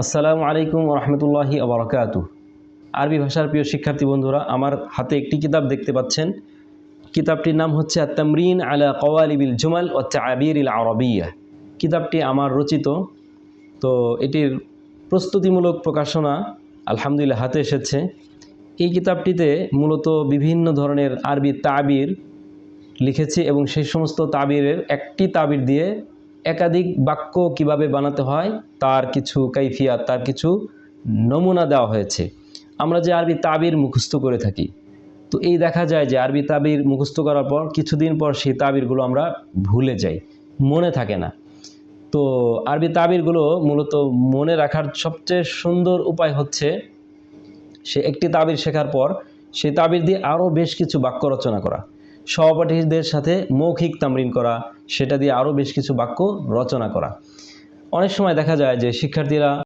আসসালামু আলাইকুম রহমতুল্লাহি আবরাকাতু। আরবি ভাষার প্রিয় শিক্ষার্থী বন্ধুরা, আমার হাতে একটি কিতাব দেখতে পাচ্ছেন। কিতাবটির নাম হচ্ছে আত-তামরিন আলা কওয়ালিবিল জুমাল ওয়া তা'আবিরিল আরাবিয়্যাহ। কিতাবটি আমার রচিত। তো এটির প্রস্তুতিমূলক প্রকাশনা আলহামদুলিল্লাহ হাতে এসেছে। এই কিতাবটিতে মূলত বিভিন্ন ধরনের আরবি তাবির লিখেছি এবং সেই সমস্ত তাবিরের একটি তাবির দিয়ে একাধিক বাক্য কিভাবে বানাতে হয় তার কিছু কাইফিয়াত, তার কিছু নমুনা দেওয়া হয়েছে। আমরা যে আরবি তাবির মুখস্থ করে থাকি, তো এই দেখা যায় যে আরবি তাবির মুখস্থ করার পর কিছুদিন পর সেই তাবিরগুলো আমরা ভুলে যাই, মনে থাকে না। তো আরবি তাবিরগুলো মূলত মনে রাখার সবচেয়ে সুন্দর উপায় হচ্ছে সে একটি তাবির শেখার পর সেই তাবির দিয়ে আরও বেশ কিছু বাক্য রচনা করা, সহপাঠীদের সাথে মৌখিক তামরিন করা, সেটা দিয়ে আরও বেশ কিছু বাক্য রচনা করা। অনেক সময় দেখা যায় যে শিক্ষার্থীরা